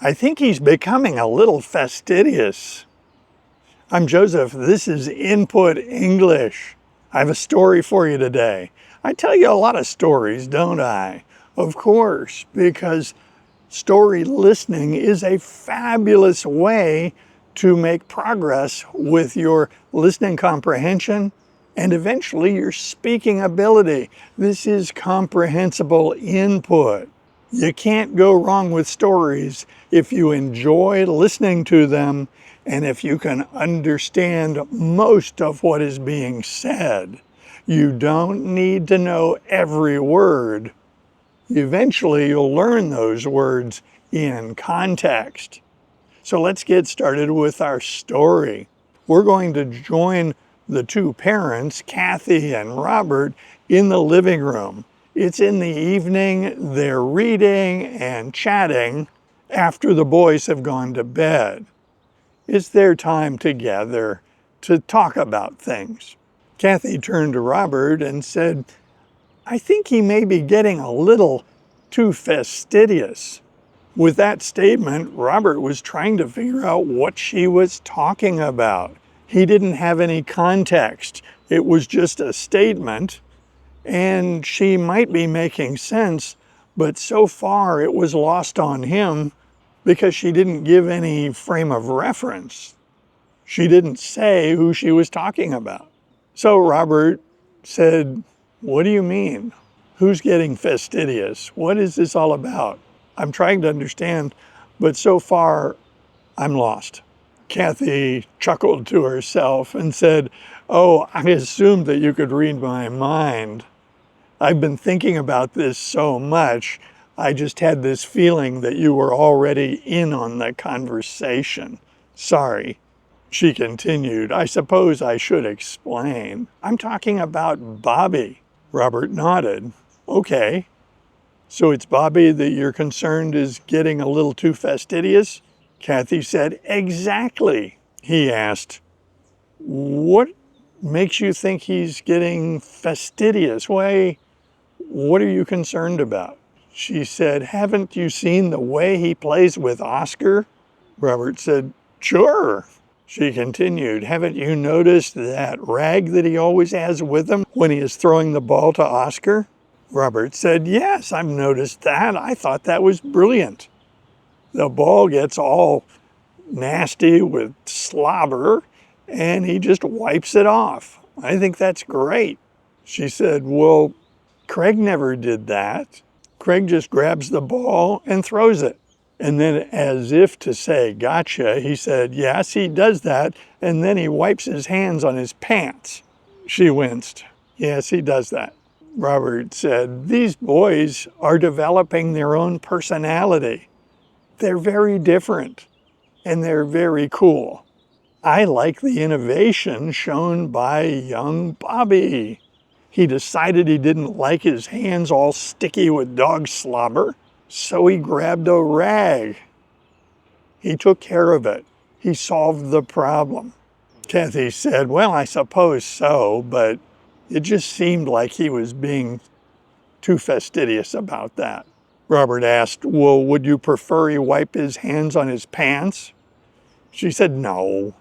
I think he's becoming a little fastidious. I'm Joseph. This is Input English. I have a story for you today. I tell you a lot of stories, don't I? Of course, because story listening is a fabulous way to make progress with your listening comprehension and eventually your speaking ability. This is comprehensible input. You can't go wrong with stories if you enjoy listening to them and if you can understand most of what is being said. You don't need to know every word. Eventually, you'll learn those words in context. So let's get started with our story. We're going to join the two parents, Kathy and Robert, in the living room. It's in the evening, they're reading and chatting after the boys have gone to bed. It's their time together to talk about things. Kathy turned to Robert and said, I think he may be getting a little too fastidious. With that statement, Robert was trying to figure out what she was talking about. He didn't have any context. It was just a statement, and she might be making sense, but so far it was lost on him because she didn't give any frame of reference. She didn't say who she was talking about. So Robert said, what do you mean? Who's getting fastidious? What is this all about? I'm trying to understand, but so far I'm lost. Kathy chuckled to herself and said, oh, I assumed that you could read my mind. I've been thinking about this so much, I just had this feeling that you were already in on the conversation. Sorry. She continued, I suppose I should explain. I'm talking about Bobby. Robert nodded. Okay. So it's Bobby that you're concerned is getting a little too fastidious? Kathy said, exactly. He asked, what makes you think he's getting fastidious? Why, what are you concerned about? She said, haven't you seen the way he plays with Oscar? Robert said, sure. She continued, haven't you noticed that rag that he always has with him when he is throwing the ball to Oscar? Robert said, yes, I've noticed that. I thought that was brilliant. The ball gets all nasty with slobber and he just wipes it off. I think that's great. She said, well, Craig never did that. Craig just grabs the ball and throws it. And then as if to say, gotcha, he said, yes, he does that. And then he wipes his hands on his pants. She winced. Yes, he does that. Robert said, these boys are developing their own personality. They're very different and they're very cool. I like the innovation shown by young Bobby. He decided he didn't like his hands all sticky with dog slobber, so he grabbed a rag. He took care of it. He solved the problem. Kathy said, well, I suppose so, but it just seemed like he was being too fastidious about that. Robert asked, well, would you prefer he wipe his hands on his pants? She said, no.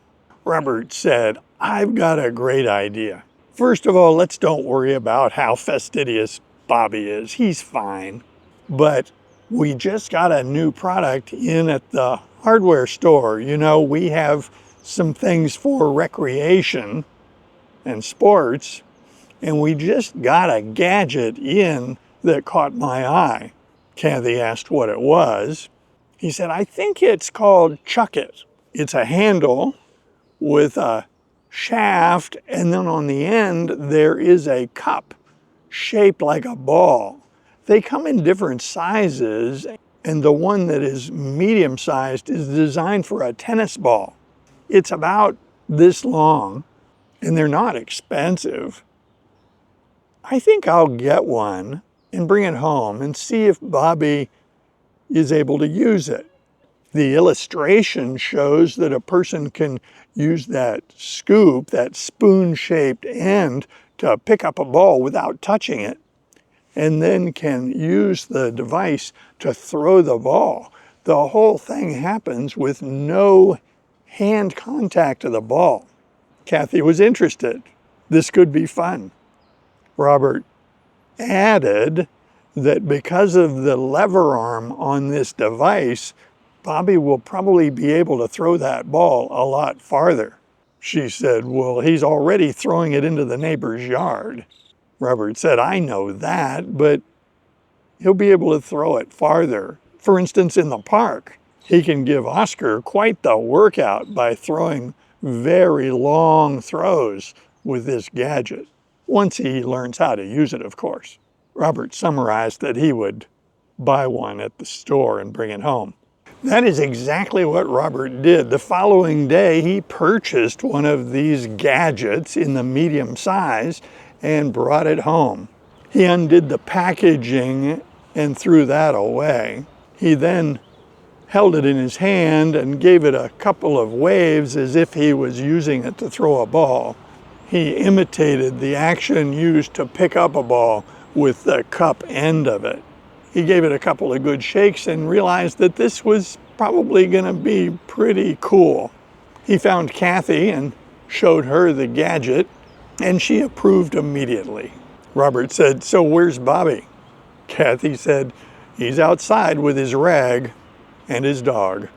Robert said, I've got a great idea. First of all, let's don't worry about how fastidious Bobby is. He's fine. But we just got a new product in at the hardware store. You know, we have some things for recreation and sports, and we just got a gadget in that caught my eye. Kathy asked what it was. He said, I think it's called Chuck It. It's a handle with a shaft, and then on the end there is a cup shaped like a ball. They come in different sizes, and the one that is medium-sized is designed for a tennis ball. It's about this long, and they're not expensive. I think I'll get one and bring it home and see if Bobby is able to use it. The illustration shows that a person can use that scoop, that spoon-shaped end, to pick up a ball without touching it, and then can use the device to throw the ball. The whole thing happens with no hand contact to the ball. Kathy was interested. This could be fun. Robert added that because of the lever arm on this device, Bobby will probably be able to throw that ball a lot farther. She said, well, he's already throwing it into the neighbor's yard. Robert said, I know that, but he'll be able to throw it farther. For instance, in the park, he can give Oscar quite the workout by throwing very long throws with this gadget, once he learns how to use it, of course. Robert summarized that he would buy one at the store and bring it home. That is exactly what Robert did. The following day, he purchased one of these gadgets in the medium size and brought it home. He undid the packaging and threw that away. He then held it in his hand and gave it a couple of waves as if he was using it to throw a ball. He imitated the action used to pick up a ball with the cup end of it. He gave it a couple of good shakes and realized that this was probably going to be pretty cool. He found Kathy and showed her the gadget, and she approved immediately. Robert said, so where's Bobby? Kathy said, he's outside with his rag and his dog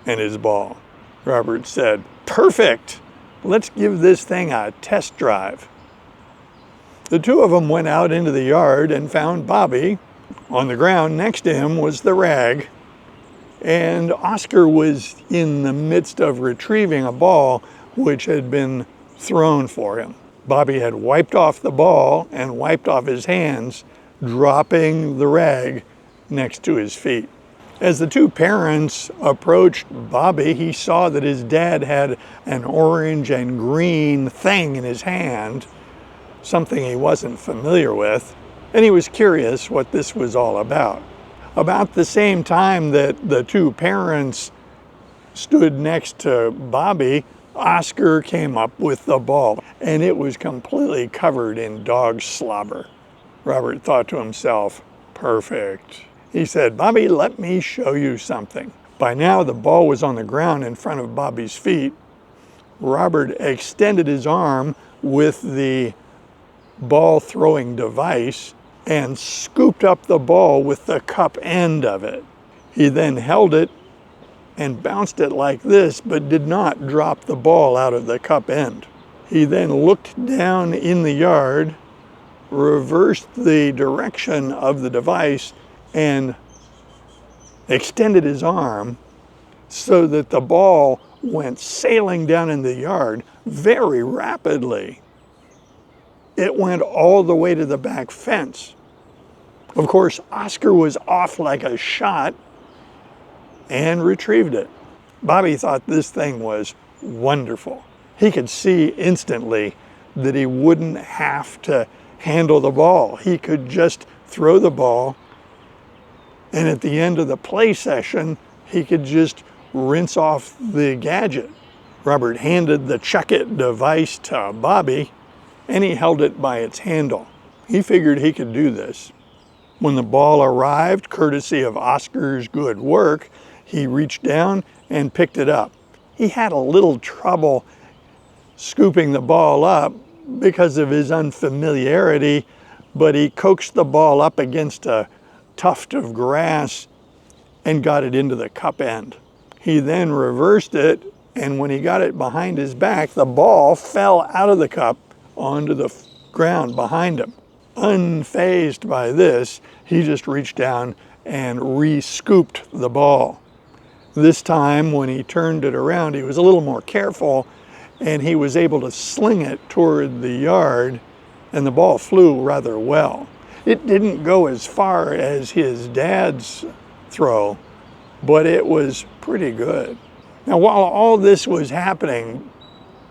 and his ball. Robert said, perfect. Let's give this thing a test drive. The two of them went out into the yard and found Bobby. On the ground next to him was the rag, and Oscar was in the midst of retrieving a ball which had been thrown for him. Bobby had wiped off the ball and wiped off his hands, dropping the rag next to his feet. As the two parents approached Bobby, he saw that his dad had an orange and green thing in his hand, something he wasn't familiar with, and he was curious what this was all about. About the same time that the two parents stood next to Bobby, Oscar came up with the ball, and it was completely covered in dog slobber. Robert thought to himself, perfect. He said, Bobby, let me show you something. By now, the ball was on the ground in front of Bobby's feet. Robert extended his arm with the ball throwing device and scooped up the ball with the cup end of it. He then held it and bounced it like this, but did not drop the ball out of the cup end. He then looked down in the yard, reversed the direction of the device, and extended his arm so that the ball went sailing down in the yard very rapidly. It went all the way to the back fence. Of course, Oscar was off like a shot and retrieved it. Bobby thought this thing was wonderful. He could see instantly that he wouldn't have to handle the ball. He could just throw the ball, and at the end of the play session, he could just rinse off the gadget. Robert handed the Chuck It device to Bobby, and he held it by its handle. He figured he could do this. When the ball arrived, courtesy of Oscar's good work, he reached down and picked it up. He had a little trouble scooping the ball up because of his unfamiliarity, but he coaxed the ball up against a tuft of grass and got it into the cup end. He then reversed it, and when he got it behind his back, the ball fell out of the cup onto the ground behind him. Unfazed by this, he just reached down and re-scooped the ball. This time, when he turned it around, he was a little more careful, and he was able to sling it toward the yard, and the ball flew rather well. It didn't go as far as his dad's throw, but it was pretty good. Now, while all this was happening,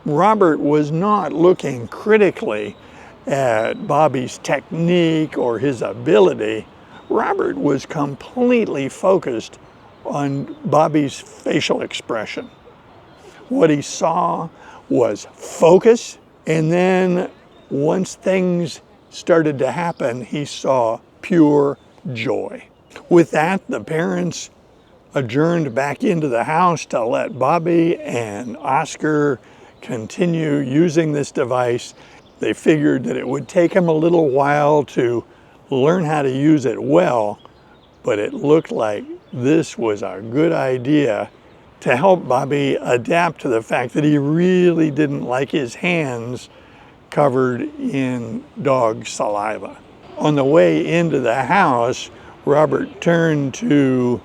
Robert was not looking critically at Bobby's technique or his ability. Robert was completely focused on Bobby's facial expression. What he saw was focus, and then once things started to happen, he saw pure joy. With that, the parents adjourned back into the house to let Bobby and Oscar continue using this device. They figured that it would take him a little while to learn how to use it well, but it looked like this was a good idea to help Bobby adapt to the fact that he really didn't like his hands covered in dog saliva. On the way into the house, Robert turned to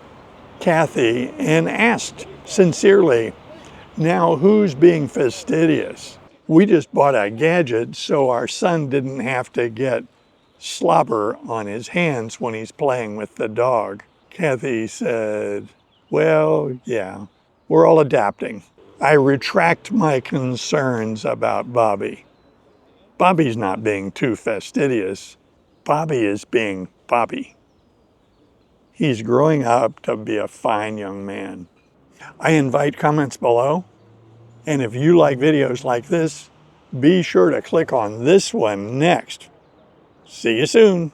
Kathy and asked sincerely, "Now who's being fastidious? We just bought a gadget so our son didn't have to get slobber on his hands when he's playing with the dog." Kathy said, "Well, yeah, we're all adapting. I retract my concerns about Bobby. Bobby's not being too fastidious. Bobby is being Bobby. He's growing up to be a fine young man." I invite comments below. And if you like videos like this, be sure to click on this one next. See you soon.